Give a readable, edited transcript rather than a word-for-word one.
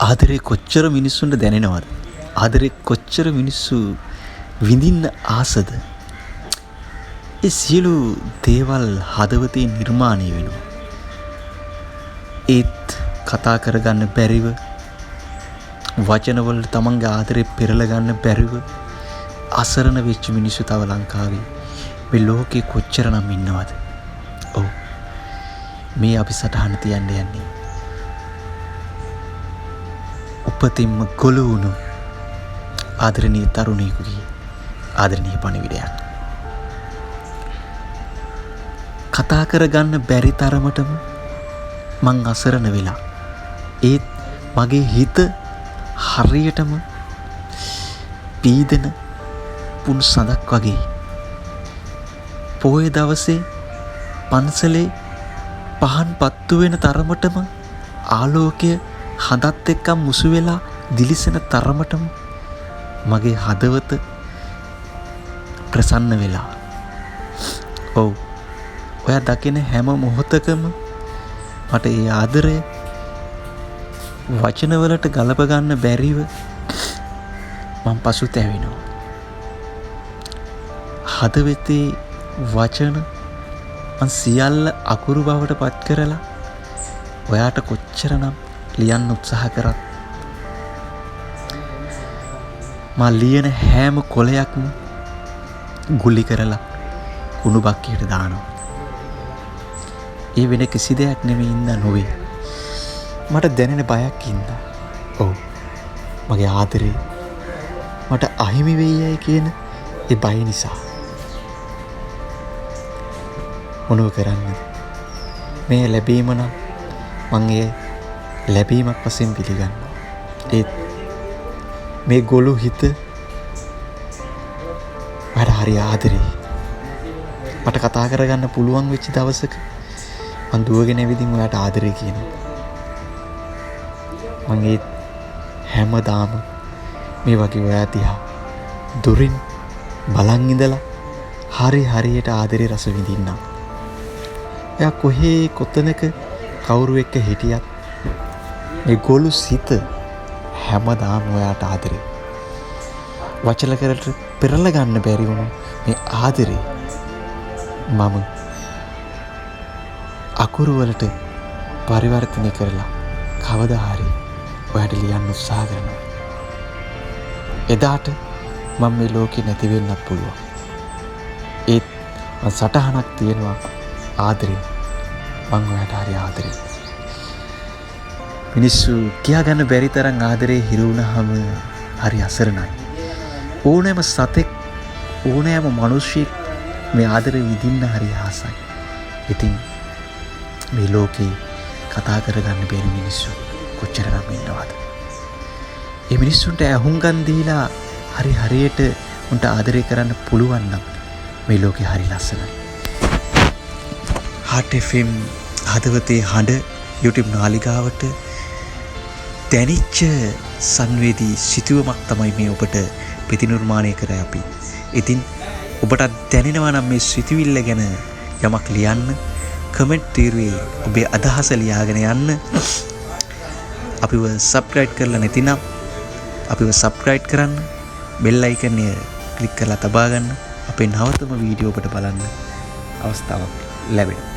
ආදරේ කොච්චර මිනිස්සුන්ට දැනෙනවද? ආදරේ කොච්චර මිනිස්සු විඳින්න ආසද? ඒ සියලු දේවල් හදවතේ නිර්මාණය වෙනවා. ඒත් කතා කරගන්න බැරිව, වචනවල තමන්ගේ ආදරේ පෙරලා ගන්න බැරිව අසරණ වෙච්ච මිනිස්සු තව ලංකාවේ මේ ලෝකේ කොච්චරනම් ඉන්නවද? ඔව්. මේ අපි සටහන තියන්න යන්නේ උපතින්ම ගොළු වුණු ආදරණීය තරුණියෙකුගේ ආදරණීය පණිවිඩයක්. කතා කරගන්න බැරි තරමටම මං අසරණ වෙලා, ඒත් මගේ හිත හරියටම පීදෙන පුන් සඳක් වගේ. පොයේ දවසේ පන්සලේ පහන් පත්තු වෙන තරමටම ආලෝකය හදත් එක්ක මුසු වෙලා දිලිසෙන තරමටම මගේ හදවත ප්‍රසන්න වෙලා. ඔව්, ඔයා දකින හැම මොහොතකම මට ඒ ආදරය වචනවලට ගලප ගන්න බැරිව මම පසුතැවෙනවා. හදවතේ වචන මං සියල්ල අකුරු බවට පත් කරලා ඔයාට කොච්චරනම් ලියන්න උත්සාහ කරත් මා ලියන හැම කොලයක්ම ගුලි කරලා කුණු බක්කියට දානවා. ඒ වෙන කිසි දෙයක් නෙමෙයි ඉඳ නොවේ. මට දැනෙන බයක් ඉඳ. ඔව්, මගේ ආදරේ මට අහිමි වෙයියයි කියන ඒ බය නිසා. මොනව කරන්නද? මේ ලැබීම නම් මං ඒ ලැබීමක් වශයෙන් පිළිගන්නවා. ඒත් මේ ගොළු හිත මට හරි ආදරේ. මට කතා කරගන්න පුළුවන් වෙච්ච දවසක මං දුවගෙන ඇවිදින් ඔයාට ආදරේ කියනවා. මං ඒ හැමදාම මේ වගේ ඔයා දිහා දුරින් බලන් ඉඳලා හරියට ආදරේ රස විඳින්නම්. එයා කොහේ කොතනක කවුරු එක්ක හිටියත් මේ ගොළු සිත හැමදාම ඔයාට ආදරේ. වචන කරලා පෙරලා ගන්න බැරි වුණු මේ ආදරේ මම අකුරු වලට පරිවර්තනය කරලා කවදා හරි ඔයාට ලියන්න උත්සාහ කරනවා. එදාට මම මේ ලෝකේ නැති වෙන්නත් පුළුවන්. ඒත් සටහනක් තියෙනවා ආදරේ. මං ඔයාට හරි ආදරේ. මිනිස්සු කියාගන්න බැරි තරම් ආදරේ හිරු වුණාම හරි අසරණයි. ඕනෑම සතෙක්, ඕනෑම මිනිහෙක් මේ ආදරේ විඳින්න හරි ආසයි. ඉතින් මේ ලෝකේ කතා කරගන්න බැරි මිනිස්සු කොච්චරනම් ඉන්නවද? ඒ මිනිස්සුන්ට අහුම්කම් දීලා හරියට උන්ට ආදරේ කරන්න පුළුවන් නම් මේ ලෝකේ හරි ලස්සනයි. Heart FM හදවතේ හඬ YouTube නාලිකාවට දැනිච්ච සංවේදී සිතුවමක් තමයි මේ ඔබට ප්‍රතිනිර්මාණය කරයි අපි. ඉතින් ඔබට දැනෙනවා නම් මේ සිතුවිල්ල ගැන යමක් ලියන්න, කමෙන්ට් තීරුවේ ඔබේ අදහස ලියාගෙන යන්න. අපිව සබ්ස්ක්‍රයිබ් කරලා නැතිනම් අපිව සබ්ස්ක්‍රයිබ් කරන්න, බෙල් අයිකන් එක ක්ලික් කරලා තබා ගන්න. අපේ නවතම වීඩියෝ ඔබට බලන්න අවස්ථාවක් ලැබෙනවා.